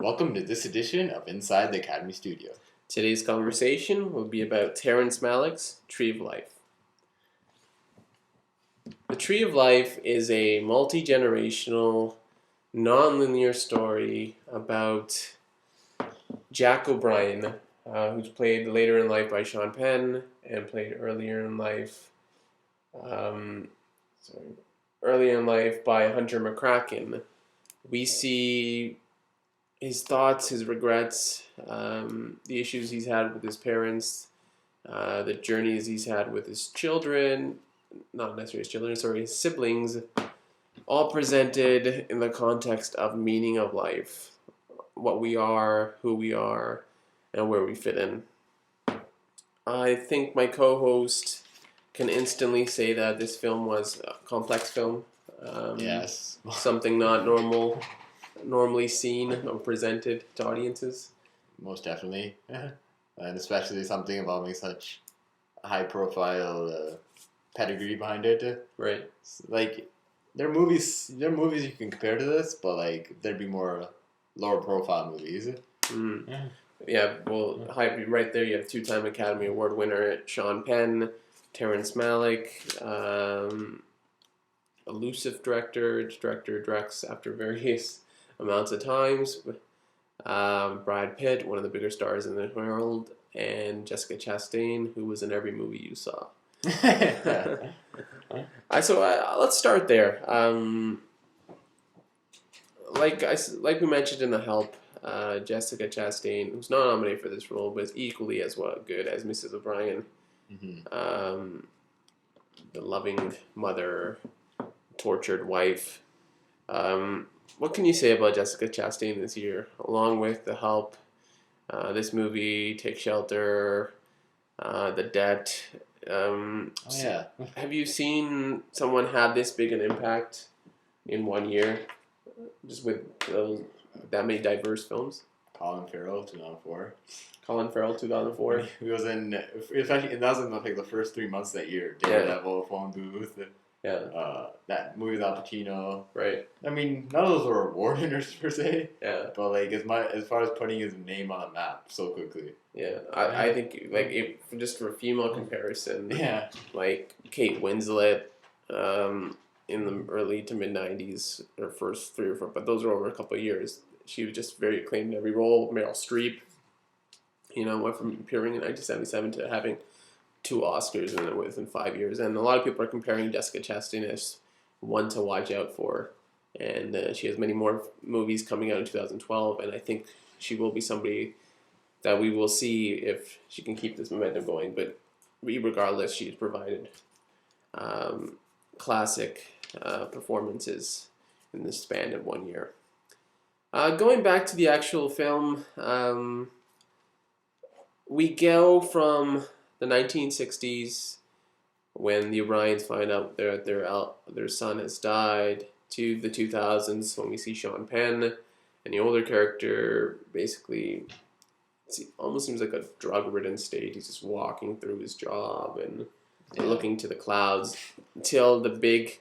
Welcome to this edition of Inside the Academy Studio. Today's conversation will be about Terrence Malick's Tree of Life. The Tree of Life is a multi-generational, non-linear story about Jack O'Brien, who's played later in life by Sean Penn and played earlier in life by Hunter McCracken. We see his thoughts, his regrets, the issues he's had with his parents, the journeys he's had with his children, not necessarily his children, sorry, his siblings, all presented in the context of meaning of life, what we are, who we are, and where we fit in. I think my co-host can instantly say that this film was a complex film. Yes. Something not normally seen or presented to audiences. Most definitely. And especially something involving such a high-profile pedigree behind it. Right. Like, there are movies you can compare to this, but like there'd be more lower-profile movies. Yeah, well, right there you have two-time Academy Award winner Sean Penn, Terrence Malick, elusive director directs after various amounts of times. Brad Pitt, one of the bigger stars in the world, and Jessica Chastain, who was in every movie you saw. Let's start there. Like we mentioned in The Help, Jessica Chastain, who's not nominated for this role, but is equally as good as Mrs. O'Brien. Mm-hmm. The loving mother, tortured wife. What can you say about Jessica Chastain this year, along with The Help, this movie, Take Shelter, The Debt? Have you seen someone have this big an impact in 1 year, just with that many diverse films? Colin Farrell, 2004. Colin Farrell, 2004. He was in, especially, that was in like the first 3 months that year. Daredevil, Phone Booth. Yeah. That movie with Al Pacino. Right. I mean, none of those were award winners per se. Yeah. But like as far as putting his name on a map so quickly. Yeah. I think just for a female comparison. Yeah. Like Kate Winslet, in the early to mid '90s, her first 3 or 4, but those were over a couple of years. She was just very acclaimed in every role. Meryl Streep, went from appearing in 1977 to having 2 Oscars within 5 years, and a lot of people are comparing Jessica Chastain as one to watch out for, and she has many more movies coming out in 2012, and I think she will be somebody that we will see if she can keep this momentum going. But regardless, she's provided classic performances in the span of 1 year. Going back to the actual film, we go from the 1960s, when the O'Briens find out their son has died, to the 2000s, when we see Sean Penn and the older character basically, it almost seems like a drug-ridden state. He's just walking through his job and looking to the clouds, until the big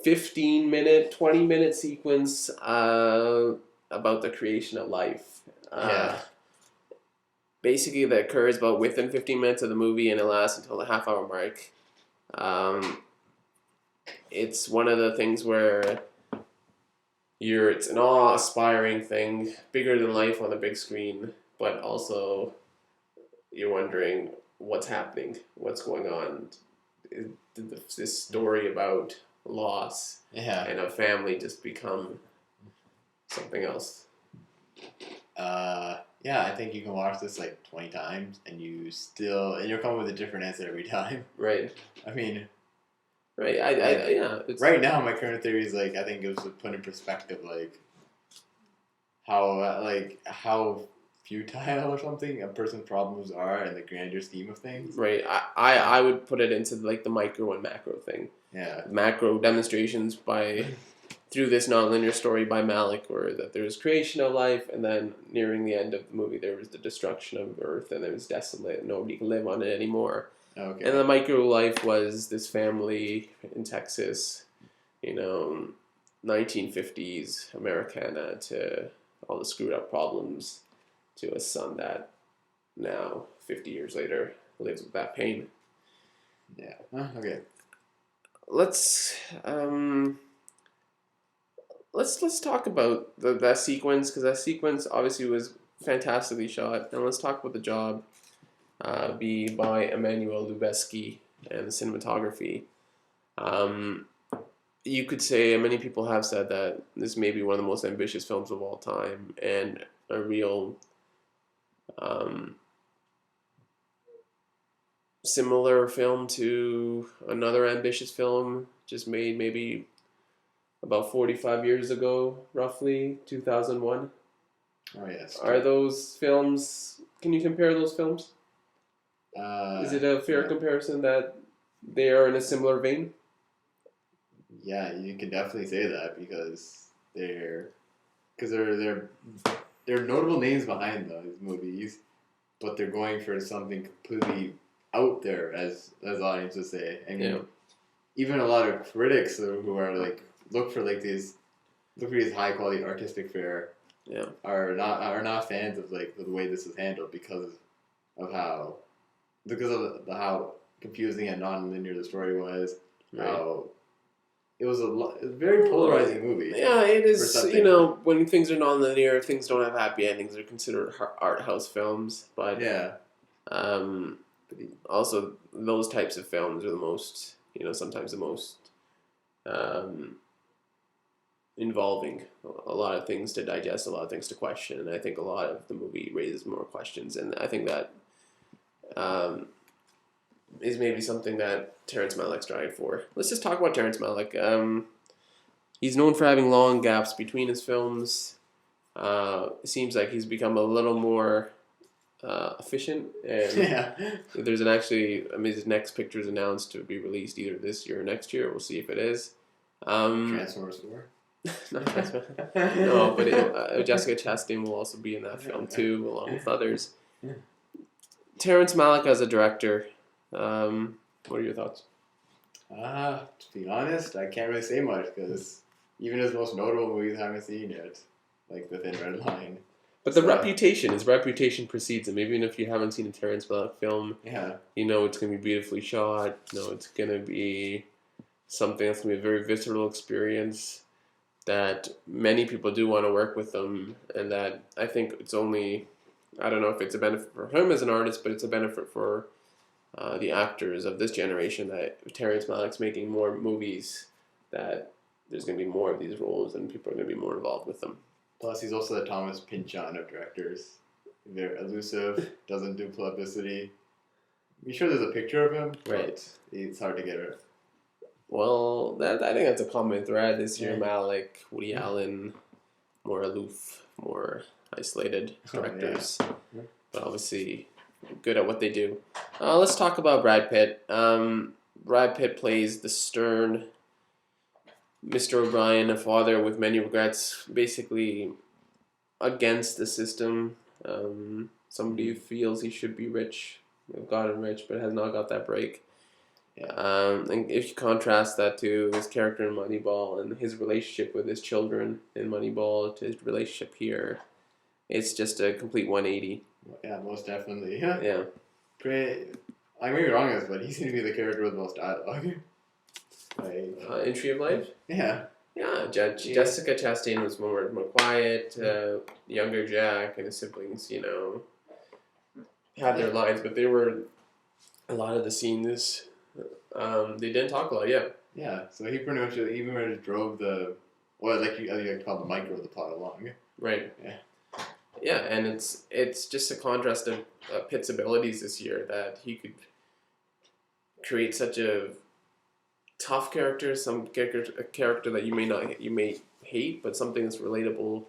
15-minute, 20-minute sequence about the creation of life. Basically, that occurs about within 15 minutes of the movie, and it lasts until the half-hour mark. It's one of the things where it's an awe-inspiring thing, bigger than life on the big screen, but also you're wondering what's happening, what's going on. Did this story about loss and a family just become something else? I think you can watch this like 20 times and you'll come with a different answer every time. Right. I mean, right. Right now, my current theory is like, I think it was to put in perspective like how futile or something a person's problems are in the grander scheme of things. Right. I would put it into like the micro and macro thing. Yeah. Macro demonstrations through this non-linear story by Malick, where that there was creation of life, and then nearing the end of the movie there was the destruction of Earth, and it was desolate, nobody could live on it anymore. Okay. And the micro life was this family in Texas, 1950s Americana to all the screwed up problems to a son that now, 50 years later, lives with that pain. Yeah. Okay. Let's talk about that sequence, because that sequence obviously was fantastically shot, and let's talk about the job be by Emmanuel Lubezki and the cinematography. You could say, and many people have said, that this may be one of the most ambitious films of all time, and a real similar film to another ambitious film just made maybe about 45 years ago, roughly, 2001. Oh yes. Are those films, can you compare those films? Is it a fair comparison that they are in a similar vein? Yeah, you can definitely say that because they're notable names behind those movies, but they're going for something completely out there, as audiences say. I mean, even a lot of critics who are like look for these high quality artistic fare are not fans of like the way this is handled because of how confusing and non-linear the story was. Right. How it was a very polarizing movie. Yeah, it is. When things are non-linear, things don't have happy endings. They're considered art house films, but also those types of films are the most, sometimes the most involving. A lot of things to digest, a lot of things to question, and I think a lot of the movie raises more questions, and I think that is maybe something that Terrence Malick's striving for. Let's just talk about Terrence Malick. He's known for having long gaps between his films. It seems like he's become a little more efficient, and there's his next picture is announced to be released either this year or next year. We'll see if it is. Transformers 4. Not Transformers. No, but Jessica Chastain will also be in that film too, along with others. Terrence Malick as a director. What are your thoughts? To be honest, I can't really say much because even his most notable movies I haven't seen yet, like The Thin Red Line. But his reputation precedes him. Even if you haven't seen a Terrence Malick film, you know it's going to be beautifully shot. You know it's going to be something that's going to be a very visceral experience that many people do want to work with him, and that I think it's only, I don't know if it's a benefit for him as an artist, but it's a benefit for the actors of this generation that Terrence Malick's making more movies, that there's going to be more of these roles and people are going to be more involved with them. Plus, he's also the Thomas Pynchon of directors. Very elusive, doesn't do publicity. I'm sure there's a picture of him, right? It's hard to get it. Well, I think that's a common thread this year. Malick, Woody Allen, more aloof, more isolated directors, but obviously good at what they do. Let's talk about Brad Pitt. Brad Pitt plays the stern Mr. O'Brien, a father with many regrets, basically against the system. Somebody who feels he should be rich, gotten rich, but has not got that break. And if you contrast that to his character in Moneyball and his relationship with his children in Moneyball to his relationship here, it's just a complete 180. Yeah, most definitely. Yeah. I may be wrong on this, but he seemed to be the character with the most dialogue. In Tree of Life? Yeah. Yeah, Jessica Chastain was more quiet. Younger Jack and his siblings, had their lines, but they were, a lot of the scenes, they didn't talk a lot, Yeah, so he pretty much even drove the the micro of the plot along. Right. Yeah, and it's just a contrast of Pitt's abilities this year, that he could create such a tough character, a character that you may hate, but something that's relatable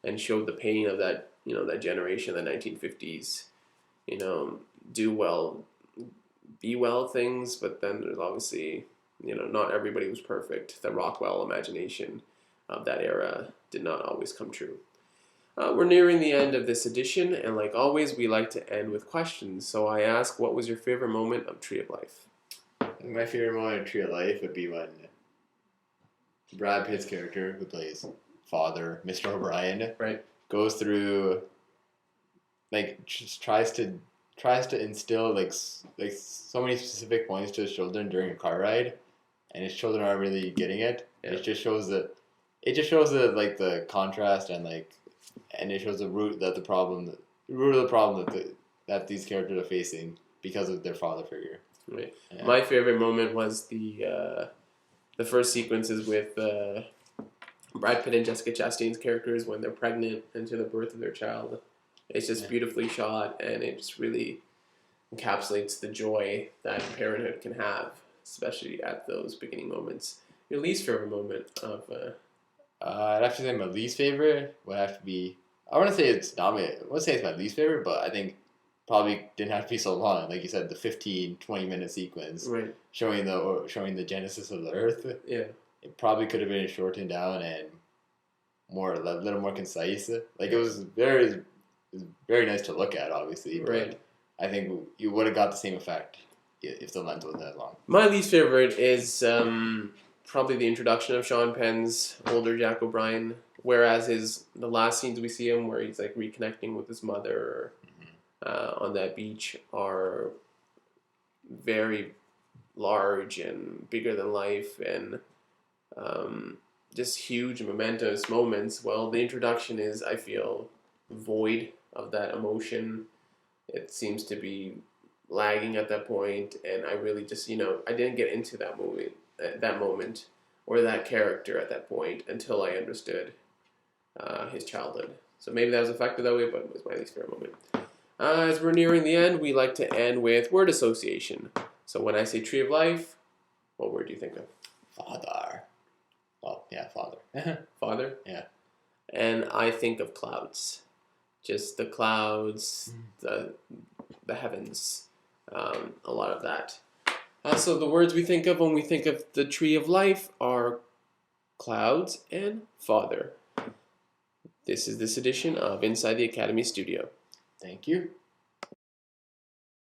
and showed the pain of that, that generation, the 1950s, do well, be well things, but then there's obviously, not everybody was perfect. The Rockwell imagination of that era did not always come true. We're nearing the end of this edition, and like always, we like to end with questions. So I ask, what was your favorite moment of Tree of Life? My favorite moment of Tree of Life would be when Brad Pitt's character, who plays father, Mr. O'Brien, goes through, like, just tries to instill like so many specific points to his children during a car ride, and his children aren't really getting it. Yeah. It just shows that like the contrast and it shows the root of the problem that these characters are facing because of their father figure. Right. Yeah. My favorite moment was the first sequences with Brad Pitt and Jessica Chastain's characters when they're pregnant and to the birth of their child. It's just beautifully shot, and it just really encapsulates the joy that parenthood can have, especially at those beginning moments. Your least favorite moment of... I'd have to say my least favorite would have to be. I wouldn't say it's my least favorite, but I think probably didn't have to be so long. Like you said, the 15-20 minute sequence Right. showing the genesis of the Earth. Yeah. It probably could have been shortened down and a little more concise. Like it was very nice to look at, obviously. But Right. I think you would have got the same effect if the lens wasn't that long. My least favorite is probably the introduction of Sean Penn's older Jack O'Brien, whereas the last scenes we see him where he's like reconnecting with his mother on that beach are very large and bigger than life and just huge momentous moments. Well, the introduction is, I feel, void of that emotion. It seems to be lagging at that point, and I really just, I didn't get into that moment or that character at that point until I understood his childhood. So maybe that was affected that way, but it was my least favorite moment. As we're nearing the end, we like to end with word association. So when I say Tree of Life, what word do you think of? Father. Well, yeah, father. Father? Yeah. And I think of clouds. Just the clouds, the heavens, a lot of that. So the words we think of when we think of the Tree of Life are clouds and father. This is this edition of Inside the Academy Studio. Thank you.